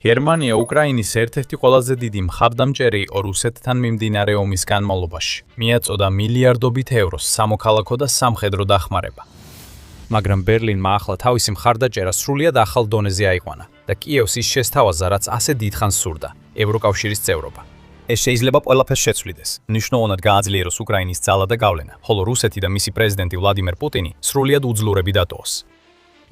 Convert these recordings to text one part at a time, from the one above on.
გერმანია უკრაინის ერთ-ერთი ყველაზე დიდი მხარდამჭერი იყო რუსეთთან მიმდინარე ომის განმავლობაში. მიაწოდა მილიარდობით ევროს სამოქალაქო და სამხედრო დახმარება. მაგრამ ბერლინმა ახლა თავისი მხარდაჭერა სრულიად ახალ დონეზე აიყვანა და კიევს ის შესთავაზა, რაც ასე დიდხანს სურდა, ევროკავშირის წევრობა. ეს შეიძლება ყველაფერს შეცვლიდეს. მნიშვნელოვნად გააძლიეროს უკრაინის ძალა და გავლენა, ხოლო რუსეთი და მისი პრეზიდენტი ვლადიმერ პუტინი სრულიად უძლურები დატოვოს.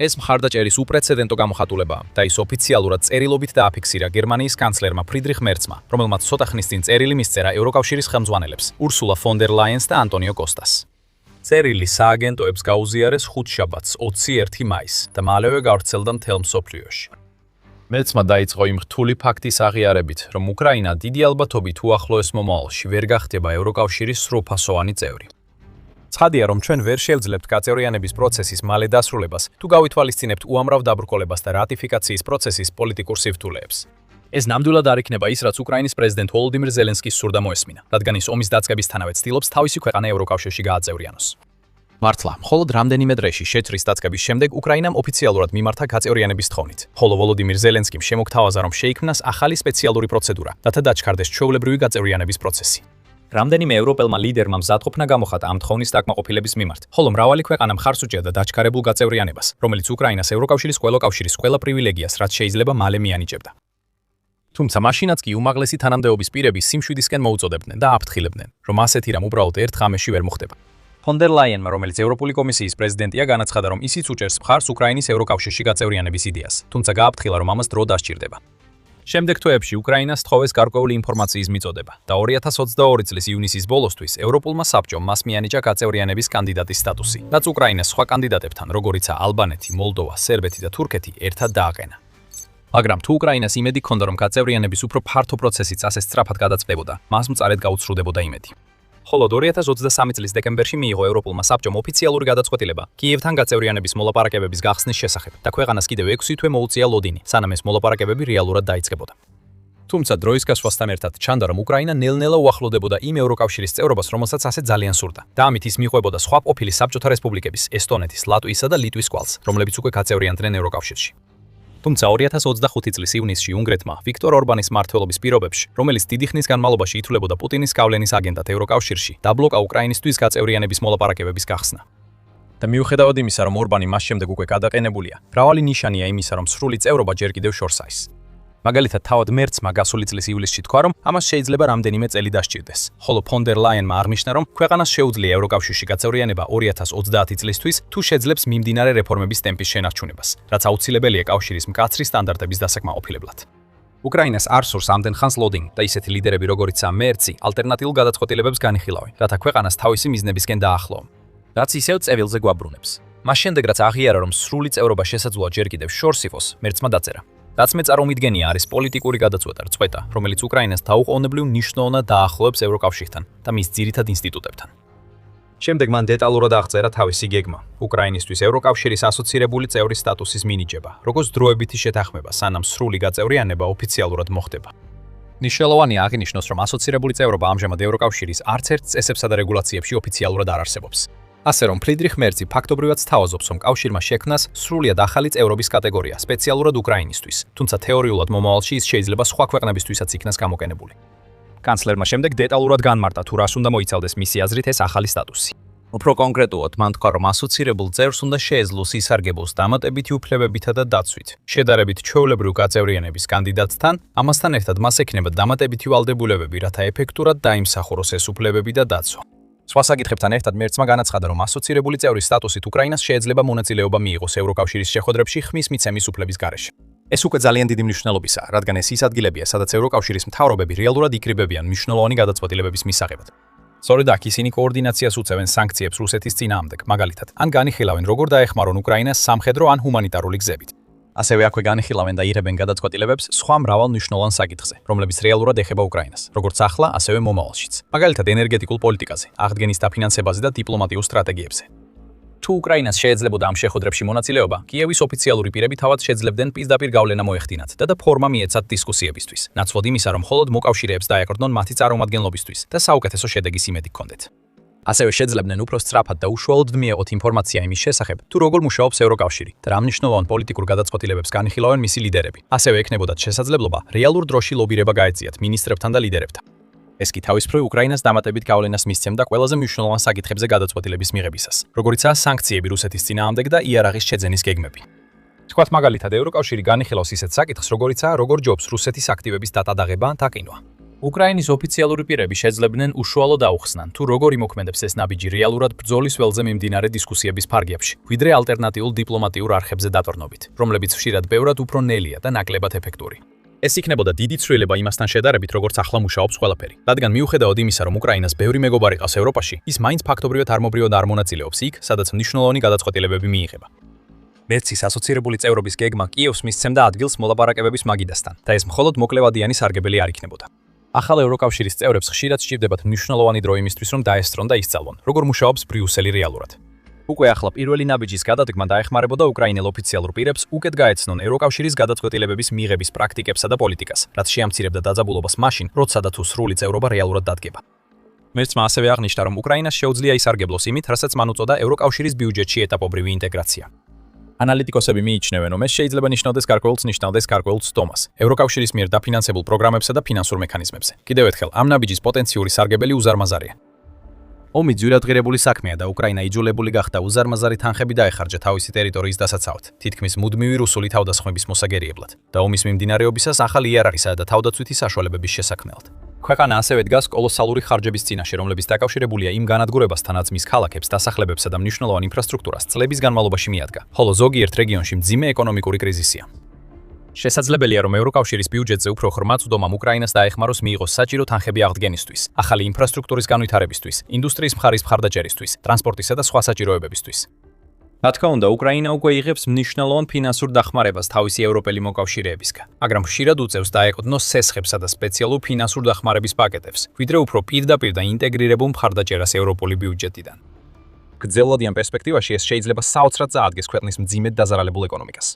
ეს მხარდაჭერის უპრეცედენტო გამოხატულებაა და ის ოფიციალურად წერილობით დააფიქსირა გერმანიის კანცლერმა ფრიდრიხ მერცმა, რომელმაც ცოტა ხნის წინ წერილი მისწერა ევროკავშირის ხელმძღვანელებს, ურსულა ფონ დერ ლაიენს და ანტონიო კოსტას. წერილი სააგენტოებს გაუზიარეს ხუთშაბათს 21 მაისს და მალევე გავრცელდა მთელ მსოფლიოში. მერცმა დაიწყო იმ რთული ფაქტის აღიარებით, რომ უკრაინა დიდი ალბათობით უახლოეს მომავალში ვერ გახდება ევროკავშირის სრულფასოვანი წევრი. ცხადია, რომ ჩვენ ვერ შევძლებთ გაწევრიანების პროცესის მალე დასრულებას, თუ გავითვალისწინებთ უამრავ დაბრკოლებას და რატიფიკაციის პროცესის პოლიტიკურ სიფრთხილეებს. ეს ნამდვილად არ იქნება ის, რაც უკრაინის პრეზიდენტ ვოლოდიმირ ზელენსკის სურდა მოესმინა, რადგან ის ომის დაწყებისთანავე ცდილობს თავისი ქვეყანა ევროკავშირში გააწევრიანოს. მართლა, მხოლოდ რამდენიმე დღეში შეჭრის დაწყების შემდეგ უკრაინამ ოფიციალურად მიმართა გაწევრიანების თხოვნით, ხოლო ვოლოდიმირ ზელენსკიმ შემოგთავაზა, რომ შეიქმნას ახალი სპეციალური პროცედურა, რათა დაჩქარდეს ჩვეულებრივი გაწევრიანების პროცესი. რამდენიმე ევროპელმა ლიდერმა მზადყოფნა გამოხატა ამ თხოვნის დაკმაყოფილების მიმართ, ხოლო მრავალი ქვეყანა მხარს უჭერდა დაჩქარებულ გაწევრიანებას, რომელიც უკრაინას ევროკავშირის ყველა კავშირის ყველა პრივილეგიას, რაც შეიძლება მალე მიანიჭებდა. თუმცა მაშინაც კი უმაღლესი თანამდებობის პირები სიმშვიდისკენ მოუწოდებდნენ და აფრთხილებდნენ, რომ ასეთი რამ უბრალოდ ერთ ღამეში ვერ მოხდება. ფონ დერ ლაიენმა, რომელიც ევროპული კომისიის პრეზიდენტია, განაცხადა, რომ ისიც უჭერს მხარს უკრაინის ევროკავშირში გაწევრიანების იდეას, თუმცა გააფრთხილა, რომ ამას დრო დასჭირდება. შემდეგ თვეებში უკრაინას თხოვეს გარკვეული ინფორმაციის მიწოდება და 2022 წლის ივნისის ბოლოსთვის ევროპულმა საბჭომ მას მიანიჭა გაწევრიანების კანდიდატის სტატუსი, რაც უკრაინას სხვა კანდიდატებთან, როგორიცაა ალბანეთი, მოლდოვა, სერბეთი და თურქეთი, ერთად დააყენა. მაგრამ თუ უკრაინას იმედი ჰქონდა, რომ გაწევრიანების უფრო ფართო პროცესიც ასე სწრაფად გადაწყდებოდა, მას მწარედ გაუცრუდებოდა იმედი. ხოლო 2023 წლის დეკემბერში მიიღო ევროპულმა საბჭომ ოფიციალური გადაწყვეტილება კიევთან გაწევრიანების მოლაპარაკებების გახსნის შესახებ და ქვეყანას კიდევ 6 თვე მოუწია ლოდინი, სანამ ეს მოლაპარაკებები რეალურად დაიწყებოდა. თუმცა დროის გასვლასთან ერთად ჩანდა, რომ უკრაინა ნელ-ნელა უახლოვდებოდა იმ ევროკავშირის წევრობას, რომელსაც ასე ძალიან სურდა და ამით ის მიყვებოდა სხვა ყოფილი საბჭოთა რესპუბლიკების, ესტონეთის, ლატვიისა და ლიტვის კვალს, რომლებიც უკვე გაწევრიანდნენ ევროკავშირში. თუმცა 2025 წლის ივნისში უნგრეთმა ვიქტორ ორბანის მმართველობის პირობებში, რომელიც დიდი ხნის განმავლობაში ითვლებოდა პუტინის გავლენის აგენტად ევროკავშირში, დაბლოკა უკრაინისთვის გაწევრიანების მოლაპარაკებების გახსნა. და მიუხედავად იმისა, რომ ორბანი მას შემდეგ უკვე გადაყენებულია, მრავალი ნიშანია იმისა, რომ სრული წევრობა ჯერ კიდევ შორს არის. მაგალითად, თავად მერცმა გასული წლის ივლისში თქვა, რომ ამას შეიძლება რამდენიმე წელი დასჭირდეს, ხოლო ფონ დერ ლაიენმა აღნიშნა, რომ ქვეყანას შეუძლია ევროკავშირში გაწევრიანება 2030 წლისთვის, თუ შეძლებს მიმდინარე რეფორმების ტემპის შენარჩუნებას, რაც აუცილებელია კავშირის მკაცრი სტანდარტების დასაკმაყოფილებლად. უკრაინას არ სურს ამდენ ხანს ლოდინგი და ისეთი ლიდერები, როგორიცაა მერცი, ალტერნატიულ გადაწყვეტილებებს განიხილავენ, რათა ქვეყანას თავისი მიზნებისკენ დაახლოონ, რაც ისევ წევილზე გვაბრუნებს. მას შემდეგ, რაც აღიარა, რომ სრული წევრობა შესაძლოა ჯერ კიდევ შორს იყოს, მერცმა დაწერა. რაც მე წარმომიდგენია არის პოლიტიკური გადაწყვეტა, რომელიც უკრაინას დაუყოვნებლივ მნიშვნელოვნად დაახლოებს ევროკავშირთან და მის ძირითად ინსტიტუტებთან. შემდეგ მან დეტალურად აღწერა თავისი გეგმა, უკრაინისთვის ევროკავშირის ასოცირებული წევრის სტატუსის მინიჭება, როგორც დროებითი შეთანხმება, სანამ სრული გაწევრიანება ოფიციალურად მოხდება. მნიშვნელოვანია აღინიშნოს, რომ ასოცირებული წევრობა ამჟამად ევროკავშირის არც ერთ წესებსა და რეგულაციებში ოფიციალურად არ არსებობს. ასე რომ ფრიდრიხ მერცი ფაქტობრივად სთავაზობს, რომ კავშირმა შექმნას სრულიად ახალი წევრობის კატეგორია სპეციალურად უკრაინისთვის, თუმცა თეორიულად მომავალში ის შეიძლება სხვა ქვეყნებისთვისაც იქნას გამოყენებული. კანცლერმა შემდეგ დეტალურად განმარტა, თუ რას უნდა მოიცავდეს მისი აზრით ეს ახალი სტატუსი. უფრო კონკრეტულად, მან თქვა, რომ ასოცირებულ წევრს უნდა შეეძლოს ისარგებლოს დამატებითი უფლებებითა და დაცვით, შედარებით ჩვეულებრივ გაწევრიანების კანდიდატთან, ამასთან ერთად მას ექნება დამატებითი ვალდებულებები, რათა ეფექტურად დაიმსახუროს ეს უფლებები და დაცვა. სხვა საკითხებთან ერთად მერცმა განაცხადა, რომ ასოცირებული წევრის სტატუსით უკრაინას შეიძლება მონაწილეობა მიიღოს ევროკავშირის შეხვედრებში ხმის მიცემის უფლების გარეშე. ეს უკვე ძალიან დიდი მნიშვნელობისაა, რადგან ეს ის ადგილებია, სადაც ევროკავშირის მთავრობები რეალურად იკრიბებიან მნიშვნელოვანი გადაწყვეტილებების მისაღებად. სწორედ აქ ისინი კოორდინაციას უწევენ სანქციებს რუსეთის წინააღმდეგ, მაგალითად, ან განიხილავენ, როგორ დაეხმარონ უკრაინას სამხედრო ან ჰუმანიტარული გზებით. ასევე აქვე განიხილავენ და იღებენ გადაწყვეტილებებს სხვა მრავალ მნიშვნელოვან საკითხზე, რომლებიც რეალურად ეხება უკრაინას, როგორც ახლა, ასევე მომავალშიც. მაგალითად, ენერგეტიკულ პოლიტიკაზე, აღდგენის დაფინანსებაზე და დიპლომატიურ სტრატეგიებზე. თუ უკრაინას შეეძლებოდა ამ შეხვედრებში მონაწილეობა, კიევის ოფიციალური პირები თავად შეძლებდნენ პირდაპირ გავლენა მოეხდინათ და ფორმა მიეცათ დისკუსიებისთვის, ნაცვლად იმისა, რომ მხოლოდ მოკავშირეებს დაეკრდნონ მათი წარმომადგენლობისთვის და საუკეთესო შედეგის იმედი ჰქონდეთ. ასევე შეძლებდნენ უფრო სწრაფად და უშუალოდ მიეღოთ ინფორმაცია იმის შესახებ, თუ როგორ მუშაობს ევროკავშირი და რა მნიშვნელოვან პოლიტიკურ გადაწყვეტილებებს განიხილავენ მისი ლიდერები. ასევე ექნებოდათ შესაძლებლობა რეალურ დროში ლობირება გაეწიათ მინისტრებთან და ლიდერებთან. ეს კი თავისუფლ უკრაინას დამატებით გავლენას მისცემდა ყველაზე მნიშვნელოვან საკითხებზე გადაწყვეტილების მიღებისას, როგორიცაა სანქციები რუსეთის წინააღმდეგ და იარაღის შეძენის გეგმები. თქვათ მაგალითად, ევროკავშირი განიხილავს ისეთ საკითხს, როგორიცაა როგორ ჯობს რუსეთის აქტივების დატადაღება ან დაკინვა. უკრაინის ოფიციალური პირები შეძლებდნენ უშუალოდ აუხსნან, თუ როგორ იმოქმედებს ეს ნაბიჯი რეალურად ბრძოლის ველზე მიმდინარე დისკუსიების ფარგლებში, ვიდრე ალტერნატიულ დიპლომატიურ არხებზე დატვირთვით, რომლებიც ხშირად ბევრად უფრო ნელია და ნაკლებად ეფექტური. ეს იქნებოდა დიდი ცვლილება იმასთან შედარებით, როგორც ახლა მუშაობს ყველაფერი. რადგან მიუხედავად იმისა, რომ უკრაინას ბევრი მეგობარი ყავს ევროპაში, ის მაინც ფაქტობრივად არმობრივად არ მონაწილეობს იქ, სადაც მნიშვნელოვანი გადაწყვეტილებები მიიღება. მერცის ასოცირებული წევრობის გეგმა კიევს მისცემდა ადგილს მოლაპარაკებების მაგიდასთან და ეს მხოლოდ მოკლევადიანი სარგებელი არ იქნებოდა. ახალ ევროკავშირის წევრებს ხშირად სჭირდებათ მნიშვნელოვანი დრო იმისთვის, რომ დაესწრონ და ისწავლონ, როგორ მუშაობს ბრიუსელი რეალურად. უკვე ახლა პირველი ნაბიჯის გადადგმა დაეხმარებოდა უკრაინელ ოფიციალურ პირებს უკეთ გაეცნონ ევროკავშირის გადაწყვეტილებების მიღების პრაქტიკებსა და პოლიტიკას, რაც შეამცირებდა დაძაბულობას მაშინ, როცა და თუ სრული წევრობა რეალურად დადგება. მერცმა ასევე აღნიშნა, რომ უკრაინას შეუძლია ისარგებლოს იმით, რასაც მან უწოდა ევროკავშირის ბიუჯეტში ეტაპობრივი ინტეგრაცია. ანალიტიკოსები მიიჩნევენ, რომ ეს შეიძლება ნიშნავდეს გარკვეულ სტომას, ევროკავშირის მიერ დაფინანსებულ პროგრამებსა და ფინანსურ მექანიზმებზე. კიდევ ერთხელ, ამ ნაბიჯის პოტენციური სარგებელი უზარმაზარია. ომი ძვირადღირებული საქმეა და უკრაინა იძულებული გახდა უზარმაზარი თანხები დაეხარჯა თავისი ტერიტორიის დასაცავად, თითქმის მუდმივი რუსული თავდასხმების მოსაგერიებლად და ომის მიმდინარეობისას ახალი იარაღისა და თავდაცვითი საშუალებების შესაქმნელად. ქვეყანა ასევე დგას კოლოსალური ხარჯების წინაშე, რომლებიც დაკავშირებულია იმ განადგურებასთანაც მის ქალაქებს, დასახლებებსა და მნიშვნელოვან ინფრასტრუქტურას წლების განმავლობაში მიადგა, ხოლო ზოგიერთ რეგიონში მძიმე ეკონომიკური კრიზისია. შესაძლებელია, რომ ევროკავშირის ბიუჯეტზე უფრო ღრმა წვდომამ უკრაინას დაეხმაროს მიიღოს საჭირო თანხები აღდგენისთვის, ახალი ინფრასტრუქტურის განვითარებისთვის, ინდუსტრიის მხარის მხარდაჭერისთვის, ტრანსპორტისა და სხვა საჭიროებებისთვის. რა თქმა უნდა, უკრაინა უკვე იღებს მნიშვნელოვან ფინანსურ დახმარებას თავისი ევროპელი მოკავშირეებისგან, მაგრამ ხშირად უწევს დაეყრდნოს სესხებსა და სპეციალურ ფინანსურ დახმარების პაკეტებს, ვიდრე უფრო პირდაპირ და ინტეგრირებულ მხარდაჭერას ევროპული ბიუჯეტიდან. გრძელვადიან პერსპექტივაში ეს შეიძლება საოცრად წაადგეს ქვეყნის მძიმედ დაზარალებულ ეკონომიკას.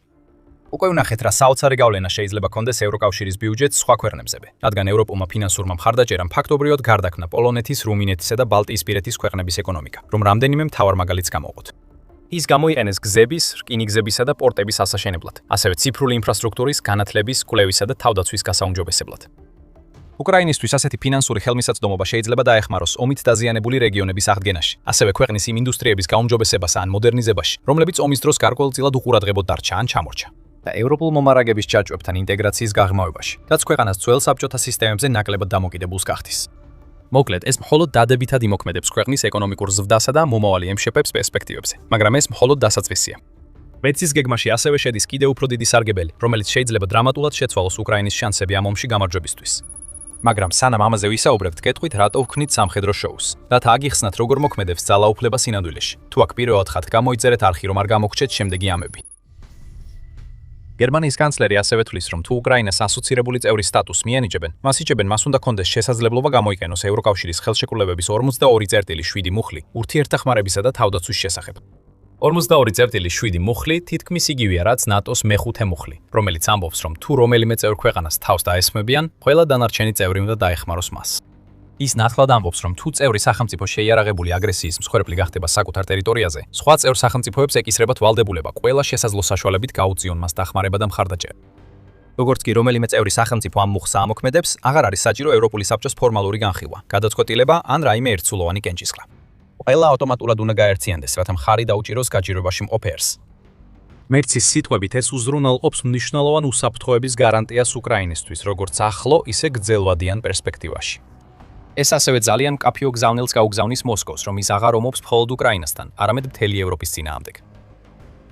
უკვე ვნახეთ, რა საოცარი გავლენა შეიძლება კონდეს ევროკავშირის ბიუჯეტს სხვა ქვეყნებზევე, რადგან ევროპულმა ფინანსურმა მხარდაჭერამ ფაქტობრივად გარდაქმნა პოლონეთის, რუმინეთისა და ბალტიისპირეთის ქვეყნების ეკონომიკა, რომ რამდენიმე მთავარ მაგალითს გამოვყოთ. ის გამოიყენეს გზების, რკინიგზებისა და პორტების ასაშენებლად, ასევე ციფრული ინფრასტრუქტურის, განათლების, კვლევისა და თავდაცვის გასაუმჯობესებლად. უკრაინისთვის ასეთი ფინანსური ხელმისაწვდომობა შეიძლება დაეხმაროს ომით დაზიანებული რეგიონების აღდგენაში, ასევე ქვეყნის იმ ინდუსტრიების გაუმჯობესებასა ან მოდერნიზებაში, რომლებიც ომის დროს გარკვეულწილად უყურადღებოდ დარჩა ან ჩამორჩა. და ევროპულ მომარაგების ჯაჭვებთან ინტეგრაციის გაღრმავებაში, რაც ქვეყანას ძველ საბჭოთა სისტემებზე ნაკლებად დამოკიდებულს გახდის. მოკლედ, ეს მხოლოდ დადებითად იმოქმედებს ქვეყნის ეკონომიკურ ზრდასა და მომავალი ემშეპებს პერსპექტივებზე, მაგრამ ეს მხოლოდ დასაწყისია. მეცის გეგმაში ასევე შედის კიდევ უფრო დიდი სარგებელი, რომელიც შეიძლება დრამატულად შეცვალოს უკრაინის შანსები ამ ომში გამარჯვებისთვის. მაგრამ სანამ ამაზე ვისაუბრებთ, გეტყვით, რატო ვქნით სამხედრო შოუს? რათა აგიხსნათ, როგორ მოქმედებს ძალაუფლება სინამდვილეში. თუ აქ პირველად ხართ, გამოიწერეთ არხი, რომ არ გამოგჩეთ შემდეგი ამები. გერმანიის კანცლერი ასევე თვლის, რომ თუ უკრაინას ასოცირებული წევრის სტატუსს მიენიჭებენ, მას უნდა კონდეს შესაძლებლობა გამოიყენოს ევროკავშირის ხელშეკრულებების 42.7 მუხლი ურთიერთდახმარებისა და თავდაცვის შესახებ. 42.7 მუხლი თითქმის იგივეა, რაც ნატოს მეხუთე მუხლი, რომელიც ამბობს, რომ თუ რომელიმე წევრ ქვეყანას თავს დაესხმებიან, ყველა დანარჩენი წევრი უნდა დაეხმაროს მას. ის ნათლად ამბობს, რომ თუ წევრი სახელმწიფო შეიარაღებული აგრესიის მსხვერპლი გახდება საკუთარ ტერიტორიაზე, სხვა წევრ სახელმწიფოებს ეკისრებათ ვალდებულება ყველა შესაძლო საშუალებით გაუწიონ მას დახმარება და მხარდაჭერა. როგორც კი რომელიმე წევრი სახელმწიფო ამ მუხლს ამოქმედებს, აღარ არის საჭირო ევროპული საბჭოს ფორმალური განხილვა, გადაწყვეტილება ან რაიმე ერთსულოვანი კენჭისყრა. ყველა ავტომატურად უნდა გაერთიანდეს, რათა მხარი დაუჭიროს გაჭირვებაში მყოფერს. მერცის სიტყვებით ეს უზრუნველყოფს მნიშვნელოვან უსაფრთხოების გარანტიას უკრაინისთვის, როგორც ახლო, ისე გრძელვადიან პერსპექტივაში. ეს ასევე ძალიან მკაფიო გზავნილს გაუგზავნის მოსკოვს, რომ ის აღარ ომობს მხოლოდ უკრაინასთან, არამედ მთელი ევროპის წინააღმდეგ.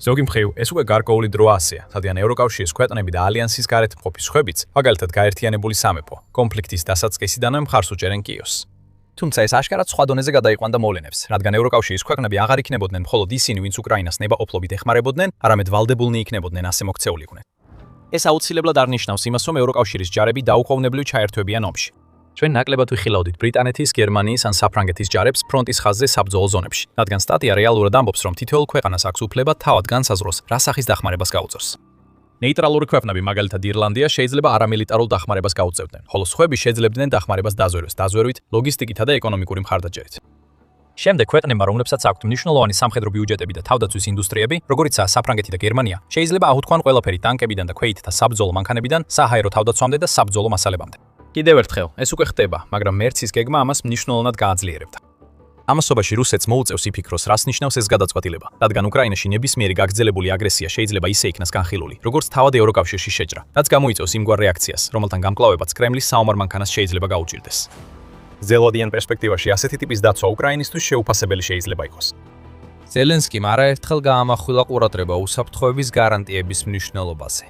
ზოგი მხრივ, ეს უკვე გარკვეული დრო ასეა, სადღან ევროკავშირის ქვეყნები და ალიანსის გარეთ მყოფი სხვებიც, მაგალითად გაერთიანებული სამეფო, კონფლიქტის დასაწყისიდანვე მხარს უჭერენ კიევს. თუმცა ეს აშკარად სხვა დონეზე გადაიყვანდა მოვლენებს, რადგან ევროკავშირის ქვეყნები აღარ იქნებოდნენ მხოლოდ ისინი, ვინც უკრაინას ნებაყოფლობით ეხმარებოდნენ, არამედ ვალდებულნი იქნებოდნენ ასე მოქცეულიყვნენ. ეს აუცილებლად არ ნიშნავს იმას, რომ ევროკავშირის ჯარები დაუყოვნებლივ ჩაერთვებიან ომში. ჩვენ ნაკლებად ვიხილავდით ბრიტანეთის, გერმანიის ან საფრანგეთის ჯარებს ფრონტის ხაზზე საბრძოლო ზონებში, რადგან სტატია რეალურად ამბობს, რომ თითოეულ ქვეყანას აქვს უფლება თავად განსაზღვროს, რა სახის დახმარებას გაუწევს. ნეიტრალური ქვეყნები, მაგალითად ირლანდია, შეიძლება არამილიტარულ დახმარებას გაუწევდნენ, ხოლო სხვები შეძლებდნენ დახმარებას დაზვერვას, დაზვერვით, ლოგისტიკითა და ეკონომიკური მხარდაჭერით. შემდეგ ქვეყნებმა, რომლებსაც აქვთ მნიშვნელოვანი სამხედრო ბიუჯეტები და თავდაცვის ინდუსტრიები, როგორიცაა საფრანგეთი და გერმანია, შეიძლება აუთქვან ყველაფერი ტანკებიდან და ქვეითთა საბრძოლო მანქანებიდან საჰაერო თავდაცვამდე და საბრძოლო მასალებამდე. კიდევ ერთხელ, ეს უკვე ხდება, მაგრამ მერცის გეგმა ამას მნიშვნელოვნად გააძლიერებდა. ამასობაში რუსეთს მოუწევს იფიქროს, რას ნიშნავს ეს გადაწყვეტილება, რადგან უკრაინაში ნებისმიერი გაგრძელებული აგრესია შეიძლება ისე იქნას განხილული, როგორც თავად ევროკავშირში შეჭრა, რაც გამოიწვევს იმგვარ რეაქციას, რომელთან გამკლავებაც კრემლის საომარ მანქანას შეიძლება გაუჭირდეს. ზელოდიან პერსპექტივაში ასეთი ტიპის დაცვა უკრაინისთვის შეუფასებელი შეიძლება იყოს. ზელენსკიმ არაერთხელ გაამახვილა ყურადღება უსაფრთხოების გარანტიების მნიშვნელობაზე.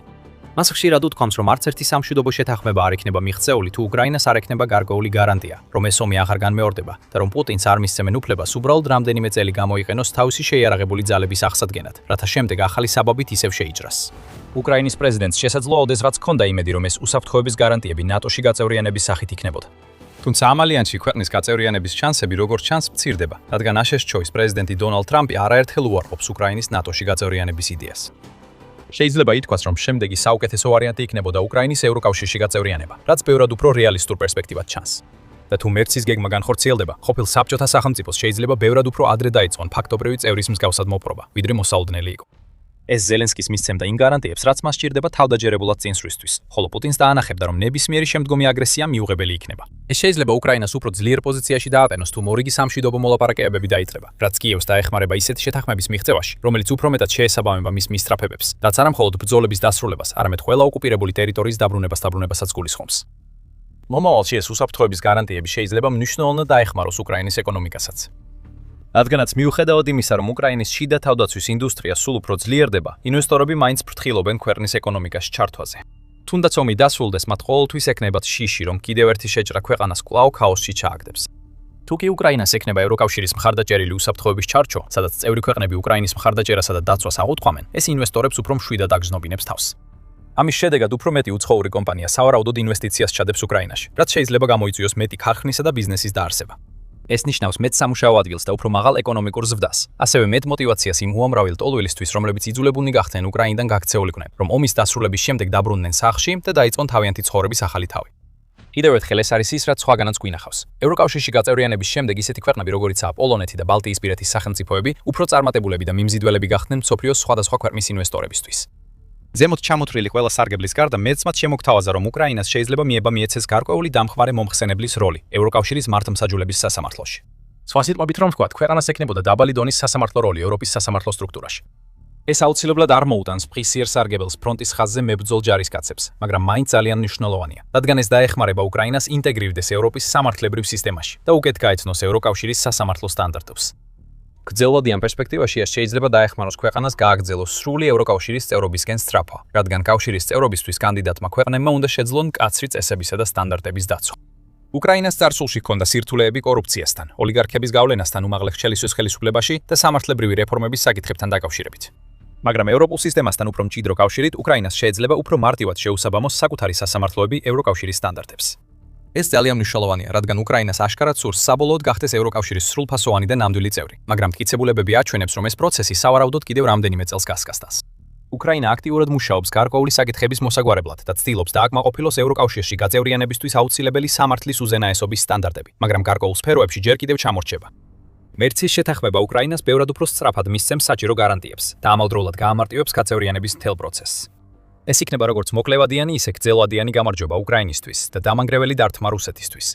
მას ხშირად უთქვამს, რომ არც ერთი სამშვიდობო შეთანხმება არ იქნება მიღწეული, თუ უკრაინას არ ექნება გარკვეული გარანტია, რომ ეს ომი აღარ განმეორდება და რომ პუტინს არ მისცემენ უფლებას უბრალოდ რამდენიმე წელი გამოიყენოს თავისი შეიარაღებული ძალების აღსადგენად, რათა შემდეგ ახალი საბაბით ისევ შეიჭრას. უკრაინის პრეზიდენტს შესაძლოა ოდესღაც ჰქონდა იმედი, რომ ეს უსაფრთხოების გარანტიები ნატოში გაწევრიანების სახით იქნებოდა. თუმცა ამ ალიანსში ქვეყნის გაწევრიანების შანსები როგორც ჩანს მცირდება, რადგან აშშ-ის პრეზიდენტი დონალდ ტრამპი არაერთხელ უარყოფს უკრაინის ნატოში გაწევრიანების იდეას. შეიძლება ითქვას, რომ შემდეგი საუკეთესო ვარიანტი იქნებოდა უკრაინის ევროკავშირში გაწევრიანება, რაც ბევრად უფრო რეალისტურ პერსპექტივად ჩანს. და თუ მერცის გეგმა განხორციელდება, ყოფილ საბჭოთა სახელმწიფოს შეიძლება ბევრად უფრო ადრე დაიწყონ ფაქტობრივი წევრის მსგავსად მოპყრობა, ვიდრე მოსაუდნელი იყო. ეს ზელენსკის მისცემდა იმ გარანტიებს, რაც მას სჭირდება თავდაჯერებულად წინსვლისთვის, ხოლო პუტინს დაანახებდა, რომ ნებისმიერი შემდგომი აგრესია მიუღებელი იქნება. ეს შეიძლება უკრაინას უფრო ძლიერ პოზიციაში დააყენოს, თუ მორიგი სამშვიდობო მოლაპარაკებები დაიწყება, რაც კიევს დაეხმარება ისეთი შეთანხმების მიღწევაში, რომელიც უფრო მეტად შეესაბამება მის მისწრაფებებს, რაც არა მხოლოდ ბრძოლების დასრულებას, არამედ ყველა ოკუპირებული ტერიტორიის დაბრუნებასაც გულისხმობს. მომავალში ეს უსაფრთხოების გარანტიები შეიძლება მნიშვნელოვნად დაეხმაროს უკრაინის ეკონომიკასაც. რადგანაც მიუხედავად იმისა, რომ უკრაინის შიდა თავდაცვის ინდუსტრია სულ უფრო ძლიერდება, ინვესტორები მაინც ფრთხილობენ ქვეყნის ეკონომიკაში ჩართვაზე. თუნდაც ომი დასრულდეს, მათ ყოველთვის ექნებათ შიში, რომ კიდევ ერთი შეჭრა ქვეყანას კვლავ ქაოსში ჩააგდებს. თუ კი უკრაინას ექნება ევროკავშირის მხარდაჭერილი უსაფრთხოების ჩარჩო, სადაც წევრი ქვეყნები უკრაინის მხარდაჭერასა და დაცვას აღუთქვამენ, ეს ინვესტორებს უფრო მშვიდად აგრძნობინებს თავს. ამის შედეგად უფრო მეტი უცხოური კომპანია სავარაუდოდ ინვესტიციას ჩადებს უკრაინაში, რაც შეიძლება გამოიწვიოს მეტი ქარხნისა და ბიზნესის დაარსება. ეს ნიშნავს მეტ სამუშაო ადგილს და უფრო მაღალ ეკონომიკურ ზრდას. ასევე მეტ მოტივაციას იმ უამრავი ლტოლვილისთვის, რომლებიც იძულებულნი გახდნენ უკრაინიდან გაქცეულიყვნენ, რომ ომის დასრულების შემდეგ დაბრუნდნენ სახლში და დაიწყონ თავიანთი ცხოვრების ახალი თავი. კიდევ ერთხელ ეს არის ის, რაც სხვაგანაც გვინახავს. ევროკავშირში გაწევრიანების შემდეგ ისეთი ქვეყნები, როგორიცაა პოლონეთი და ბალტიისპირეთის სახელმწიფოები, უფრო წარმატებულები და მიმზიდველები გახდნენ მსოფლიოს სხვადასხვა ქვეყნის ინვესტორებისთვის. ზემოთ ჩამოთვლილი ყველა სარგებლის გარდა მეც მათ შემოგთავაზა, რომ უკრაინას შეიძლება მიეცეს გარკვეული დამხმარე მომხსენებლის როლი ევროკავშირის მართლმსაჯულების სასამართლოში. სხვა სიტყვებით რომ ვთქვათ, ქვეყანას ექნებოდა დაბალი დონის სასამართლო როლი ევროპის სასამართლო სტრუქტურაში. ეს აუცილებლად არ მოუტანს ფხისიერ სარგებელს ფრონტის ხაზზე მებრძოლ ჯარისკაცებს, მაგრამ მაინც ძალიან მნიშვნელოვანია, რადგან ეს დაეხმარება უკრაინას ინტეგრირდეს ევროპის სამართლებრივ სისტემაში და უკეთ გაეცნოს ევროკავშირის სასამართლო სტანდარტებს. გრძელვადიან პერსპექტივაში ეს შეიძლება დაეხმაროს ქვეყანას გააგრძელოს სრული ევროკავშირის წევრობისკენ სწრაფვა, რადგან კავშირის წევრობისთვის კანდიდატმა ქვეყნებმა უნდა შეძლონ მკაცრი წესებისა და სტანდარტების დაცვა. უკრაინას წარსულში ჰქონდა სირთულეები კორუფციასთან, ოლიგარქების გავლენასთან უმაღლეს ხელისუფლების ხელისუფლებაში და სამართლებრივი რეფორმების საკითხებთან დაკავშირებით. მაგრამ ევროპულ სისტემასთან უფრო მჭიდრო კავშირით უკრაინას შეიძლება უფრო მარტივად შეუსაბამოს საკუთარი სასამართლოები ევროკავშირის სტანდარტებს. ეს ძალიან მნიშვნელოვანია, რადგან უკრაინას აშკარად სურს საბოლოოდ გახდეს ევროკავშირის სრულფასოვანი და ნამდვილი წევრი, მაგრამ მტკიცებულებები აჩვენებს, რომ ეს პროცესი სავარაუდოდ კიდევ რამდენიმე წელს გასკასდას. უკრაინა აქტიურად მუშაობს გარკვეული საკითხების მოსაგვარებლად და ცდილობს დააკმაყოფილოს ევროკავშირში გაწევრიანებისთვის აუცილებელი სამართლის უზენაესობის სტანდარტები, მაგრამ გარკვეულ სფეროებში ჯერ კიდევ ჩამორჩება. მერცის შეთანხმება უკრაინას ბევრად უფრო სწრაფად მისცემს საჭირო გარანტიებს და ამავდროულად გაამარტივებს გაწევრიანების მთელ პროცესს. ეს იქნება როგორც მოკლევადიანი, ისე გრძელვადიანი გამარჯვება უკრაინისთვის და დამანგრეველი დართმა რუსეთისთვის.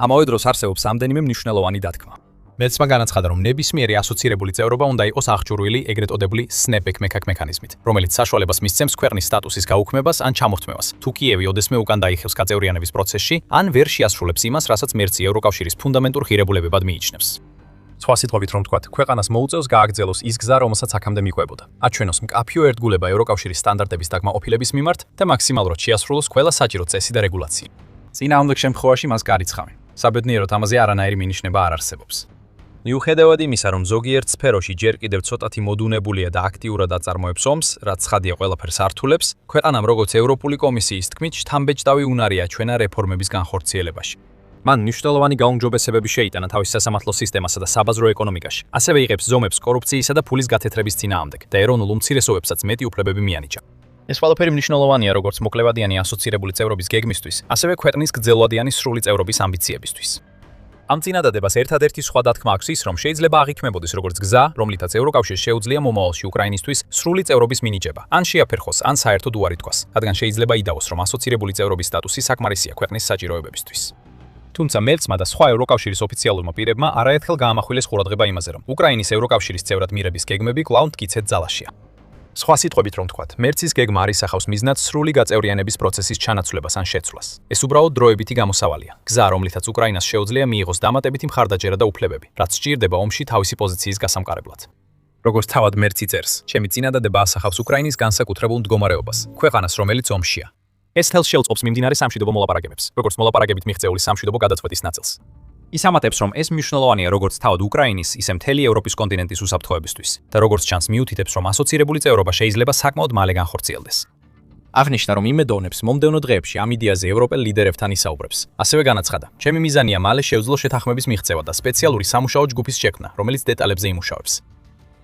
ამავე დროს არსებობს ამდენიმე მნიშვნელოვანი დათქმა. მეცმა განაცხადა, რომ ნებისმიერი ასოცირებული წევრობა უნდა იყოს აღჭურვილი ეგრეთ წოდებული snapback მექანიზმით, რომელიც საშუალებას მისცემს ქვეყნის სტატუსის გაუქმებას ან ჩამორთმევას, თუ კიევი ოდესმე უკან დაიხევს გაწევრიანების პროცესში, ან ვერ შეასრულებს იმას, რასაც მერცი ევროკავშირის ფუნდამენტურ ღირებულებებად მიიჩნევს. სხვა სიტყვებით რომ ვთქვათ, ქვეყანას მოუწევს გააგრძელოს ის გზა, რომელსაც აქამდე მიყვებოდა. აჩვენოს მკაფიო ერთგულება ევროკავშირის სტანდარტების დაკმაყოფილების მიმართ და მაქსიმალურად შეასრულოს ყველა საჭირო წესი და რეგულაცია. წინააღმდეგ შემთხვევაში მას გარიცხავენ. საბედნიეროდ ამაზე არანაირი მინიშნება არ არსებობს. მიუხედავად იმისა, რომ ზოგიერთ სფეროში ჯერ კიდევ ცოტათი მოდუნებულია და აქტიურად აწარმოებს ომს, რაც ცხადია ყველაფერს ართულებს, ქვეყანამ როგორც ევროპული კომისიის თქმით, შთამბეჭდავი უნარი აჩვენა რეფორმების განხორციელებაში. მან მნიშვნელოვანი გაუმჯობესებები შეიტანა თავის სასამართლო სისტემასა და საბაზრო ეკონომიკაში. ასევე იღებს ზომებს კორუფციისა და ფულის გათეთრების წინააღმდეგ და ეროვნულ უმცირესობებსაც მეტი უფლებები მიანიჭა. ეს ყველაფერი მნიშვნელოვანია როგორც მოკლევადიანი ასოცირებული წევრობის გეგმისთვის, ასევე ქვეყნის გრძელვადიანი სრული წევრობის ამბიციებისთვის. ამ წინადადებას ერთადერთი სხვა დათქმა აქვს ის, რომ შეიძლება აღიქმებოდეს როგორც გზა, რომლითაც ევროკავშირს შეუძლია მომავალში უკრაინისთვის სრული წევრობის მინიჭება, ან შეაფერხოს, ან საერთოდ უარი თქვას, რადგან შეიძლება იდაოს, რომ ასოცირებული წევრობის სტატუსი საკმარისია ქვეყნის საჭიროებებისთვის. თუმცა მელცმა და სხვა ევროკავშირის ოფიციალურმა პირებმა არაერთხელ გაამახვილეს ყურადღება იმაზე, რომ უკრაინის ევროკავშირის წევრად მიღების გეგმები კვლავ მტკიცედ ძალაშია. სხვა სიტყვებით რომ ვთქვათ, მერცის გეგმა არ ისახავს მიზნად სრული გაწევრიანების პროცესის ჩანაცვლებას ან შეცვლას. ეს უბრალოდ დროებითი გამოსავალია. გზა, რომლითაც უკრაინას შეუძლია მიიღოს დამატებითი მხარდაჭერა და უფლებები, რაც სჭირდება ომში თავისი პოზიციის გასამყარებლად. როგორც თავად მერცი წერს, ჩემი წინადადება ასახავს უკრაინის განსაკუთრებულ მდგომარეობას, ქვეყანას, რომელიც ომშია. ეს თელს შეუწყობს მიმდინარე სამშვიდობო მოლაპარაკებებს, როგორც მოლაპარაკებით მიღწეული სამშვიდობო გადაწყვეტის ნაწილს. ის ამატებს, რომ ეს მნიშვნელოვანია როგორც თავად უკრაინის, ისე მთელი ევროპის კონტინენტის უსაფრთხოებისთვის და როგორც ჩანს მიუთითებს, რომ ასოცირებული წევრობა შეიძლება საკმაოდ მალე განხორციელდეს. აღნიშნა, რომ იმედოვნებს მომდევნო დღეებში ამ იდეაზე ევროპელ ლიდერებთან ისაუბრებს. ასევე განაცხადა, ჩემი მიზანია მალე შეუძლო შეთანხმების მიღწევა და სპეციალური სამუშაო ჯგუფის შექმნა, რომელიც დეტალებზე იმუშავებს.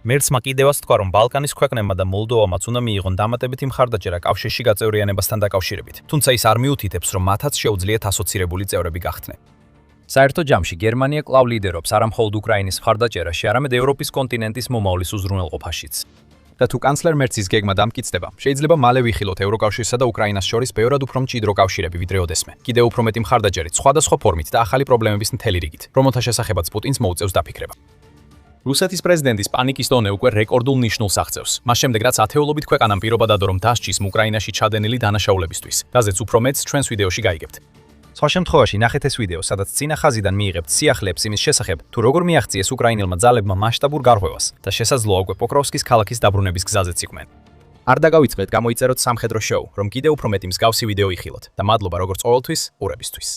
მერცმა კიდევაც თქვა, რომ ბალკანის ქვეყნებმა და მოლდოვამაც უნდა მიიღონ დამატებითი მხარდაჭერა კავშირში გაწევრიანებასთან დაკავშირებით, თუმცა ის არ მიუთითებს, რომ მათაც შეუძლიათ ასოცირებული წევრები გახდნენ. საერთო ჯამში გერმანია კვლავ ლიდერობს არა მხოლოდ უკრაინის მხარდაჭერაში, არამედ ევროპის კონტინენტის მომავლის უზრუნველყოფაშიც. და თუ კანცლერ მერცის გეგმა დამტკიცდება, შეიძლება მალე ვიხილოთ ევროკავშირსა და უკრაინას შორის ბევრად უფრო მჭიდრო კავშირები, ვიდრე ოდესმე. კიდევ უფრო მეტი მხარდაჭერით, სხვადასხვა ფორმით და ახალი პრობლემების მთელი რიგით, რომელთა შესახებაც პუტინს მოუწევს დაფიქრება. რუსეთის პრეზიდენტის პანიკის დონე უკვე რეკორდულ ნიშნულს აღწევს. მას შემდეგ რაც ათეულობით ქვეყანამ პირობა დადო, რომ დასჯის უკრაინაში ჩადენილი დანაშაულებისთვის, რაზეც უფრო მეტს ჩვენს ვიდეოში გაიგებთ. სხვა შემთხვევაში ნახეთ ეს ვიდეო, სადაც წინა ხაზიდან მიიღებთ სიახლეებს იმის შესახებ, თუ როგორ მიაღწიეს უკრაინელმა ძალებმა მასშტაბურ გარღვევას და შესაძლოა უკვე პოკროვსკის ქალაქის დაბრუნების გზაზეც იყვნენ. არ დაგავიწყდეთ, გამოიწეროთ სამხედრო შოუ, რომ კიდევ უფრო მეტი მსგავსი ვიდეო იხილოთ და მადლობა როგორც ყოველთვის ყურებისთვის.